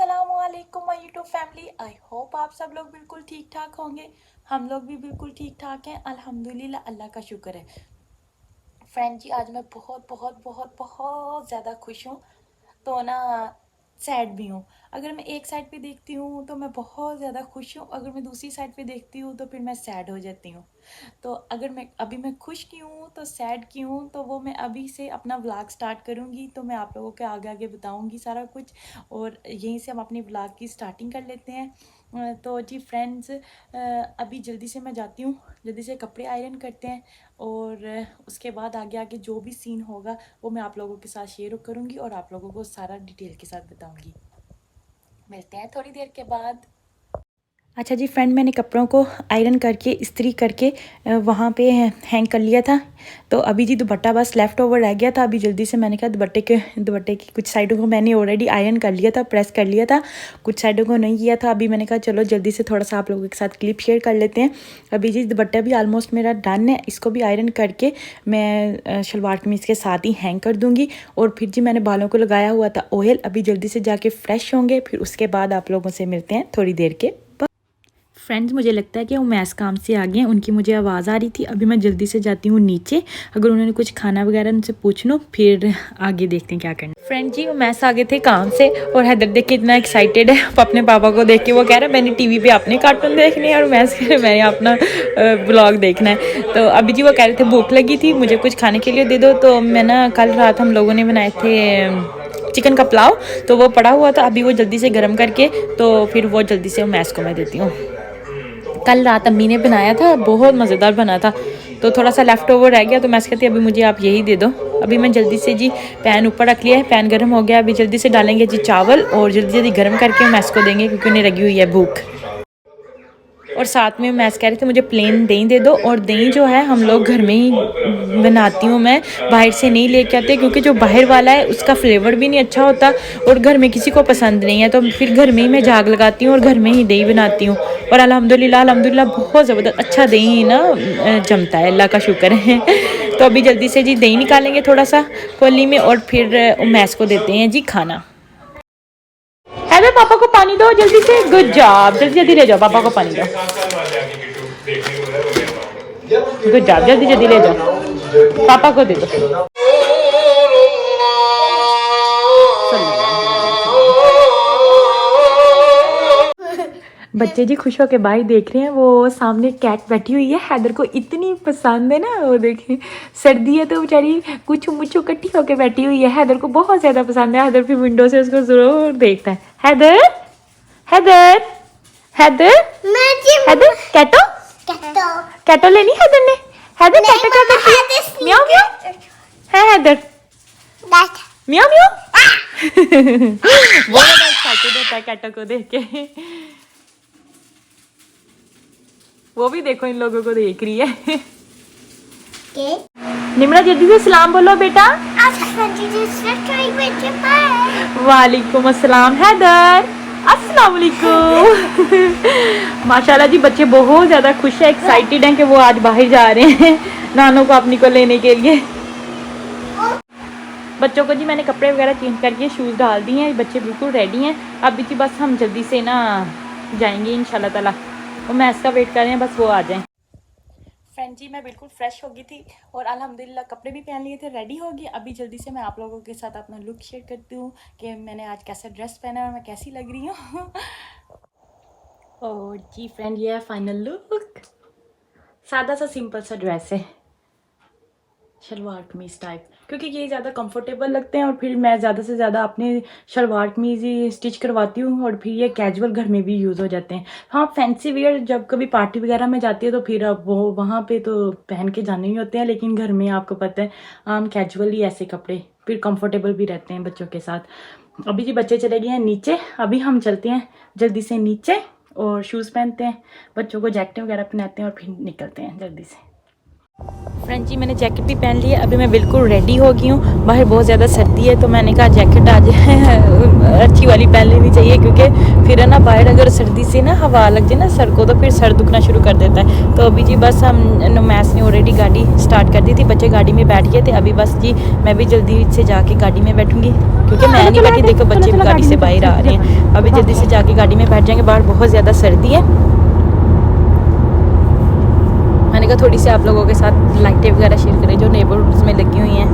अस्सलामुअलैकुम my YouTube family. I hope आप सब लोग बिल्कुल ठीक ठाक होंगे। हम लोग भी बिल्कुल ठीक ठाक हैं, अल्हम्दुलिल्लाह, अल्लाह का शुक्र है। फ्रेंड जी, आज मैं बहुत बहुत बहुत बहुत ज़्यादा खुश हूँ, तो ना सैड भी हूँ। अगर मैं एक साइड पे देखती हूँ तो मैं बहुत ज़्यादा खुश हूँ, अगर मैं दूसरी साइड पे देखती हूँ तो फिर मैं सैड हो जाती हूँ। तो अगर मैं खुश क्यों हूँ तो सैड क्यों हूँ, तो वो मैं अभी से अपना व्लॉग स्टार्ट करूँगी, तो मैं आप लोगों के आगे आगे बताऊँगी सारा कुछ। और यहीं से हम अपनी व्लॉग की स्टार्टिंग कर लेते हैं। तो जी फ्रेंड्स, अभी जल्दी से मैं जाती हूँ, जल्दी से कपड़े आयरन करते हैं, और उसके बाद आगे आगे जो भी सीन होगा वो मैं आप लोगों के साथ शेयर करूँगी और आप लोगों को सारा डिटेल के साथ बताऊँगी। मिलते हैं थोड़ी देर के बाद। अच्छा जी फ्रेंड, मैंने कपड़ों को आयरन करके इस्त्री करके वहाँ पे हैंग कर लिया था। तो अभी जी दुपट्टा बस लेफ़्ट ओवर रह गया था। अभी जल्दी से मैंने कहा दुपट्टे की कुछ साइडों को मैंने ऑलरेडी आयरन कर लिया था, प्रेस कर लिया था, कुछ साइडों को नहीं किया था। अभी मैंने कहा चलो जल्दी से थोड़ा सा आप लोगों के साथ क्लिप शेयर कर लेते हैं। अभी जी दुपट्टा भी ऑलमोस्ट मेरा डन है, इसको भी आयरन करके मैं शलवार कमीज़ के साथ ही हैंग कर दूँगी। और फिर जी मैंने बालों को लगाया हुआ था ऑयल, अभी जल्दी से जाके फ्रेश होंगे, फिर उसके बाद आप लोगों से मिलते हैं थोड़ी देर के। फ्रेंड्स, मुझे लगता है कि वो मैस काम से आ गए हैं, उनकी मुझे आवाज़ आ रही थी। अभी मैं जल्दी से जाती हूँ नीचे, अगर उन्होंने कुछ खाना वगैरह उनसे पूछ लो, फिर आगे देखते हैं क्या करना। फ्रेंड जी, वो मैस आ गए थे काम से, और हैदर देख के इतना एक्साइटेड है अपने पापा को देख के। वो कह रहा है मैंने टीवी पे अपने कार्टून देखने हैं और मैस कह रहे मैंने अपना ब्लॉग देखना है। तो अभी जी वो कह रहे थे भूख लगी थी, मुझे कुछ खाने के लिए दे दो। तो मैं ना कल रात हम लोगों ने बनाए थे चिकन का पुलाव, तो वो पड़ा हुआ था, अभी वो जल्दी से गर्म करके, तो फिर वो जल्दी से मैस को मैं देती हूँ। कल रात अम्मी ने बनाया था, बहुत मज़ेदार बना था, तो थोड़ा सा लेफ़्ट ओवर रह गया, तो मैं कहती अभी मुझे आप यही दे दो। अभी मैं जल्दी से जी पैन ऊपर रख लिया है, पैन गर्म हो गया, अभी जल्दी से डालेंगे जी चावल, और जल्दी जल्दी गर्म करके मैस को देंगे क्योंकि उन्हें लगी हुई है भूख। और साथ में मैस कह रहे थे मुझे प्लेन दही दे दो, और दही जो है हम लोग घर में ही बनाती हूँ मैं, बाहर से नहीं लेके आते, क्योंकि जो बाहर वाला है उसका फ्लेवर भी नहीं अच्छा होता और घर में किसी को पसंद नहीं है। तो फिर घर में ही मैं झाग लगाती हूँ और घर में ही दही बनाती हूँ, और अल्हम्दुलिल्लाह बहुत ज़बरदस्त अच्छा दही ना जमता है, अल्लाह का शुक्र है। तो अभी जल्दी से जी दही निकालेंगे थोड़ा सा कोली में, और फिर मैस को देते हैं जी खाना। हैदर, पापा को पानी दो जल्दी से, गुड जॉब, जल्दी जल्दी ले जाओ, पापा को पानी दो, गुड जॉब, जल्दी जल्दी ले जाओ, पापा को दे दो। बच्चे जी खुश होकर बाहर देख रहे हैं, वो सामने कैट बैठी हुई है, हैदर को इतनी पसंद है ना, वो देखें सर्दी है तो बेचारी कुछ मुच्छू इकट्ठी होकर बैठी हुई है, हैदर को बहुत ज़्यादा पसंद है। हैदर फिर विंडो से उसको ज़रूर देखता है। हैदर हैदर हैदर हैदर, कैटो कैटो लेनी हैदर ने। हैदर कैटो क्या करती है? म्याऊ म्याऊ है हैदर, म्याऊ म्याऊ। बहुत ज़्यादा एक्साइटेड होता है कैटो को देख के। वो भी देखो इन लोगों को देख रही है। निमरा जल्दी से सलाम बोलो बेटा। वालेकुम अस्सलाम। हैदर अस्सलाम वालेकुम। माशाल्लाह जी, बच्चे बहुत ज़्यादा खुश है, एक्साइटेड हैं कि वो आज बाहर जा रहे हैं नानों को अपनी को लेने के लिए। बच्चों को जी मैंने कपड़े वगैरह चेंज करके शूज़ डाल दिए हैं, बच्चे बिल्कुल रेडी हैं। अभी जी बस हम जल्दी से ना जाएंगे इंशाल्लाह ताला, और मैं इसका वेट कर रहे हैं, बस वो आ जाएं। फ्रेंड जी, मैं बिल्कुल फ्रेश हो गई थी और अल्हम्दुलिल्लाह कपड़े भी पहन लिए थे, रेडी हो गई। अभी जल्दी से मैं आप लोगों के साथ अपना लुक शेयर करती हूँ कि मैंने आज कैसा ड्रेस पहना है और मैं कैसी लग रही हूँ। और जी फ्रेंड, ये है फाइनल लुक। सादा सा सिंपल सा ड्रेस है, शलवार कमीज़ टाइप, क्योंकि ये ज़्यादा कंफर्टेबल लगते हैं, और फिर मैं ज़्यादा से ज़्यादा अपने शलवार कमीज़ ही स्टिच करवाती हूँ, और फिर ये कैजुअल घर में भी यूज़ हो जाते हैं। हाँ, फैंसी वेयर जब कभी पार्टी वगैरह में जाती है तो फिर अब वो वहाँ पे तो पहन के जाने ही होते हैं, लेकिन घर में आपको पता है आम कैजुअल ही ऐसे कपड़े फिर कंफर्टेबल भी रहते हैं बच्चों के साथ। अभी जी बच्चे चले गए हैं नीचे, अभी हम चलते हैं जल्दी से नीचे और शूज़ पहनते हैं, बच्चों को जैकेट वगैरह पहनाते हैं और फिर निकलते हैं जल्दी से। फ्रेंड जी, मैंने जैकेट भी पहन ली है, अभी मैं बिल्कुल रेडी हो गई हूँ। बाहर बहुत ज़्यादा सर्दी है, तो मैंने कहा जैकेट आज अच्छी वाली पहन लेनी चाहिए, क्योंकि फिर है ना बाहर अगर सर्दी से ना हवा लग जाए ना सर को, तो फिर सर दुखना शुरू कर देता है। तो अभी जी बस हम मैस ने ऑलरेडी गाड़ी स्टार्ट कर दी थी, बच्चे गाड़ी में बैठ गए थे। अभी बस जी मैं भी जल्दी से जाके गाड़ी में बैठूँगी, क्योंकि मैं नहीं बैठी, देखो बच्चे भी गाड़ी से बाहर आ रहे हैं। अभी जल्दी से जाके गाड़ी में बैठ जाएंगे, बाहर बहुत ज़्यादा सर्दी है। मैंने कहा थोड़ी सी आप लोगों के साथ लाइटें वगैरह शेयर करें जो नेबरहुड्स में लगी हुई हैं।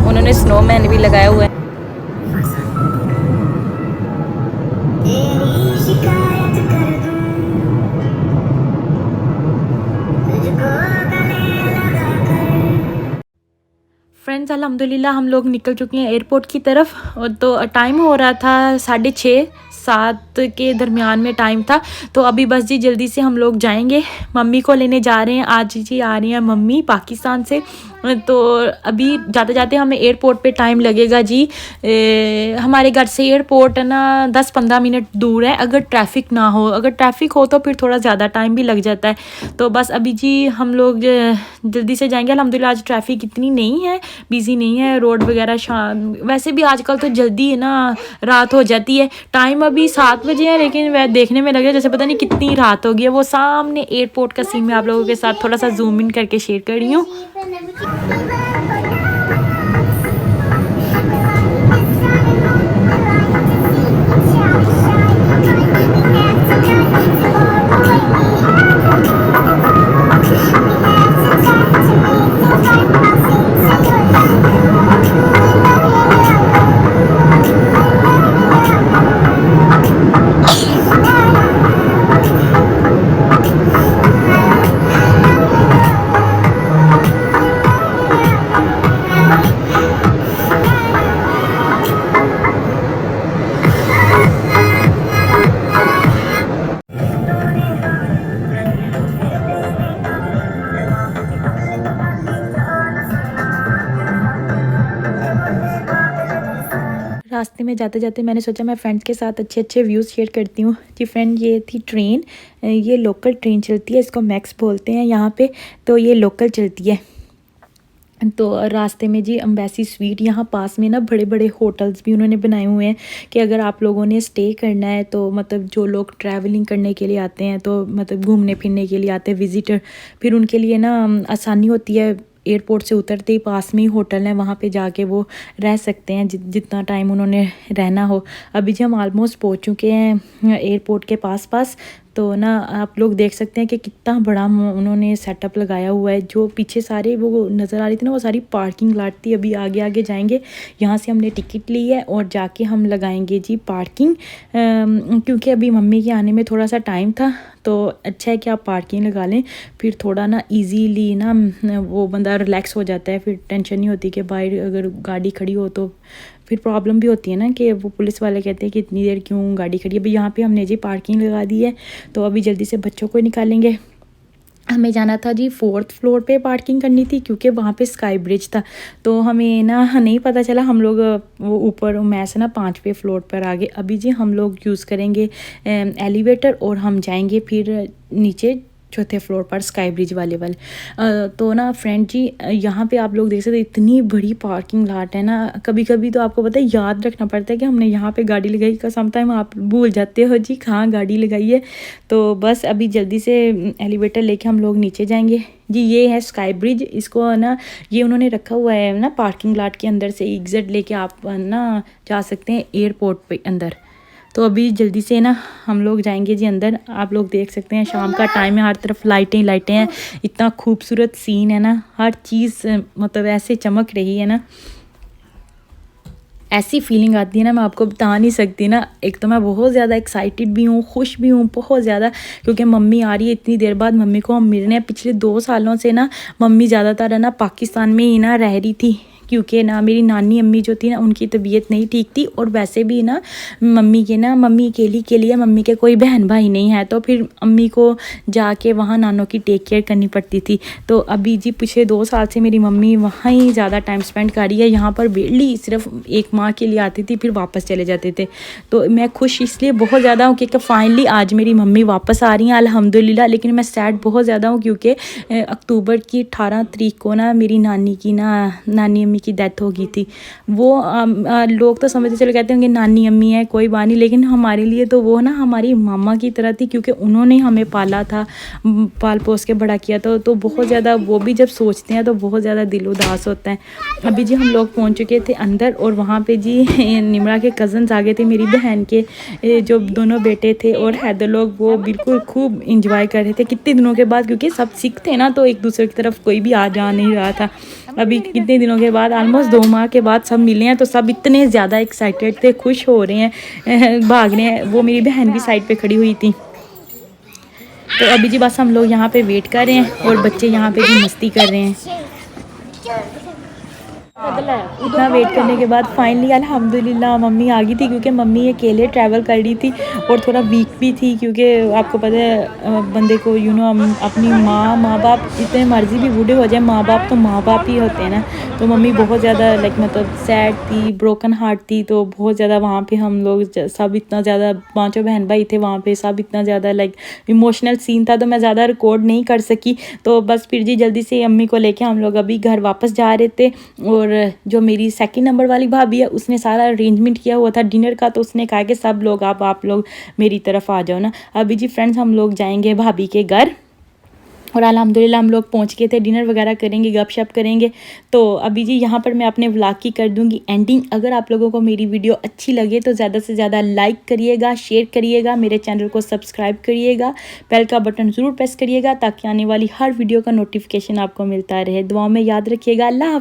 उन्होंने स्नोमैन भी लगाया हुआ है। फ्रेंड्स अल्हम्दुलिल्लाह हम लोग निकल चुके हैं एयरपोर्ट की तरफ। और तो टाइम हो रहा था 6:30-7 के दरमियान में टाइम था। तो अभी बस जी जल्दी से हम लोग जाएंगे, मम्मी को लेने जा रहे हैं। आज जी आ रही हैं मम्मी पाकिस्तान से। तो अभी जाते जाते हमें एयरपोर्ट पे टाइम लगेगा जी। हमारे घर से एयरपोर्ट है ना 10-15 मिनट दूर है, अगर ट्रैफिक ना हो। अगर ट्रैफिक हो तो फिर थोड़ा ज़्यादा टाइम भी लग जाता है। तो बस अभी जी हम लोग जल्दी से जाएंगे। अल्हम्दुलिल्लाह आज ट्रैफिक इतनी नहीं है, बिज़ी नहीं है रोड वगैरह। शाम वैसे भी आजकल तो जल्दी है ना रात हो जाती है। टाइम अभी 7 बजे है, लेकिन वह देखने में लगे जैसे पता नहीं कितनी रात हो गई है। वो सामने एयरपोर्ट का सीन मैं आप लोगों के साथ थोड़ा सा जूम इन करके शेयर कर रही हूँ। रास्ते में जाते जाते मैंने सोचा मैं फ्रेंड्स के साथ अच्छे अच्छे व्यूज़ शेयर करती हूँ जी। फ्रेंड ये थी ट्रेन, ये लोकल ट्रेन चलती है, इसको मैक्स बोलते हैं यहाँ पे। तो ये लोकल चलती है। तो रास्ते में जी एम्बेसी स्वीट, यहाँ पास में ना बड़े बड़े होटल्स भी उन्होंने बनाए हुए हैं कि अगर आप लोगों ने स्टे करना है तो मतलब जो लोग ट्रैवलिंग करने के लिए आते हैं, तो मतलब घूमने फिरने के लिए आते हैं विज़िटर, फिर उनके लिए ना आसानी होती है। एयरपोर्ट से उतरते ही पास में ही होटल है, वहाँ पे जाके वो रह सकते हैं जितना टाइम उन्होंने रहना हो। अभी जी हम ऑलमोस्ट पहुँच चुके हैं एयरपोर्ट के पास। तो ना आप लोग देख सकते हैं कि कितना बड़ा उन्होंने सेटअप लगाया हुआ है। जो पीछे सारे वो नज़र आ रही थी ना, वो सारी पार्किंग लॉट थी। अभी आगे आगे जाएंगे, यहाँ से हमने टिकट ली है और जाके हम लगाएंगे जी पार्किंग। क्योंकि अभी मम्मी के आने में थोड़ा सा टाइम था, तो अच्छा है कि आप पार्किंग लगा लें, फिर थोड़ा ना इजीली ना वो बंदा रिलैक्स हो जाता है। फिर टेंशन नहीं होती कि बाहर अगर गाड़ी खड़ी हो तो फिर प्रॉब्लम भी होती है ना कि वो पुलिस वाले कहते हैं कि इतनी देर क्यों गाड़ी खड़ी है। अभी यहाँ पे हमने जी पार्किंग लगा दी है। तो अभी जल्दी से बच्चों को निकालेंगे। हमें जाना था जी 4th फ्लोर पे पार्किंग करनी थी, क्योंकि वहाँ पे स्काई ब्रिज था। तो हमें ना नहीं पता चला, हम लोग वो ऊपर मैं से ना 5वें फ्लोर पर आ गए। अभी जी हम लोग यूज़ करेंगे एलिवेटर और हम जाएंगे फिर नीचे 4थे फ्लोर पर स्काई ब्रिज वाले तो ना फ्रेंड जी यहाँ पे आप लोग देख सकते इतनी बड़ी पार्किंग लॉट है ना। कभी कभी तो आपको पता है याद रखना पड़ता है कि हमने यहाँ पे गाड़ी लगाई का। समटाइम आप भूल जाते हो जी कहाँ गाड़ी लगाई है। तो बस अभी जल्दी से एलिवेटर लेके हम लोग नीचे जाएंगे जी। ये है स्काई ब्रिज, इसको ना ये उन्होंने रखा हुआ है ना पार्किंग लॉट के अंदर से एग्जिट लेके आप ना जा सकते हैं एयरपोर्ट पे अंदर। तो अभी जल्दी से ना हम लोग जाएंगे जी अंदर। आप लोग देख सकते हैं शाम का टाइम है, हर तरफ लाइटें लाइटें हैं, इतना खूबसूरत सीन है ना। हर चीज़ मतलब ऐसे चमक रही है ना, ऐसी फीलिंग आती है ना, मैं आपको बता नहीं सकती ना। एक तो मैं बहुत ज़्यादा एक्साइटेड भी हूँ, खुश भी हूँ बहुत ज़्यादा, क्योंकि मम्मी आ रही है इतनी देर बाद। मम्मी को हम मिल रहे हैं। पिछले 2 सालों से ना मम्मी ज़्यादातर है ना पाकिस्तान में ही ना रह रही थी, क्योंकि ना मेरी नानी अम्मी जो थी ना उनकी तबीयत नहीं ठीक थी। और वैसे भी ना मम्मी अकेली के लिए, मम्मी के कोई बहन भाई नहीं है, तो फिर अम्मी को जाके वहाँ नानों की टेक केयर करनी पड़ती थी। तो अभी जी पिछले 2 साल से मेरी मम्मी वहाँ ही ज़्यादा टाइम स्पेंड कर रही है। यहाँ पर बेली सिर्फ 1 माह के लिए आती थी, फिर वापस चले जाते थे। तो मैं खुश इसलिए बहुत ज़्यादा हूँ क्योंकि फाइनली आज मेरी मम्मी वापस आ रही हैं अल्हम्दुलिल्लाह। लेकिन मैं सैड बहुत ज़्यादा हूँ क्योंकि अक्टूबर की 18 तारीख को ना मेरी नानी अम्मी मम्मी की डेथ हो गई थी। वो लोग तो समझते चले कहते होंगे नानी अम्मी है कोई बात नहीं, लेकिन हमारे लिए तो वो ना हमारी मामा की तरह थी, क्योंकि उन्होंने हमें पाला था, पाल पोस के बड़ा किया था। तो बहुत ज़्यादा वो भी जब सोचते हैं तो बहुत ज़्यादा दिल उदास होता है। अभी जी हम लोग पहुंच चुके थे अंदर, और वहाँ पे जी निमरा के कज़न्स आ गए थे, मेरी बहन के जो दोनों बेटे थे और हैदर लोग, वो बिल्कुल खूब इंजॉय कर रहे थे कितने दिनों के बाद, क्योंकि सब सिख थे ना, तो एक दूसरे की तरफ कोई भी आ जा नहीं रहा था। अभी कितने दिनों के बाद, ऑलमोस्ट 2 माह के बाद सब मिले हैं, तो सब इतने ज़्यादा एक्साइटेड थे, खुश हो रहे हैं, भाग रहे हैं। वो मेरी बहन भी साइड पे खड़ी हुई थी। तो अभी जी बस हम लोग यहाँ पे वेट कर रहे हैं, और बच्चे यहाँ पे भी मस्ती कर रहे हैं। इतना वेट करने के बाद फाइनली अल्हम्दुलिल्लाह मम्मी आ गई थी, क्योंकि मम्मी अकेले ट्रैवल कर रही थी और थोड़ा वीक भी थी, क्योंकि आपको पता है बंदे को अपनी माँ बाप इतने मर्जी भी बूढ़े हो जाए, माँ बाप तो माँ बाप ही होते हैं ना। तो मम्मी बहुत ज़्यादा मतलब सैड थी, ब्रोकन हार्ट थी। तो बहुत ज़्यादा वहाँ पे हम लोग सब इतना ज़्यादा, 5 बहन भाई थे वहाँ पे, सब इतना ज़्यादा इमोशनल सीन था, तो मैं ज़्यादा रिकॉर्ड नहीं कर सकी। तो बस फिर जी जल्दी से अम्मी को लेके हम लोग अभी घर वापस जा रहे थे। और जो मेरी सेकंड नंबर वाली भाभी है, उसने सारा अरेंजमेंट किया हुआ था डिनर का, तो उसने कहा कि सब लोग आप लोग मेरी तरफ आ जाओ ना। अभी जी फ्रेंड्स हम लोग जाएंगे भाभी के घर, और अल्हम्दुलिल्लाह हम लोग पहुंच गए थे, डिनर वगैरह करेंगे, गपशप करेंगे। तो अभी जी यहाँ पर मैं अपने व्लॉग की कर दूंगी एंडिंग। अगर आप लोगों को मेरी वीडियो अच्छी लगे तो ज़्यादा से ज़्यादा लाइक करिएगा, शेयर करिएगा, मेरे चैनल को सब्सक्राइब करिएगा, बेल का बटन ज़रूर प्रेस करिएगा, ताकि आने वाली हर वीडियो का नोटिफिकेशन आपको मिलता रहे। दुआओं में याद रखिएगा। अल्लाह हाफ़िज़।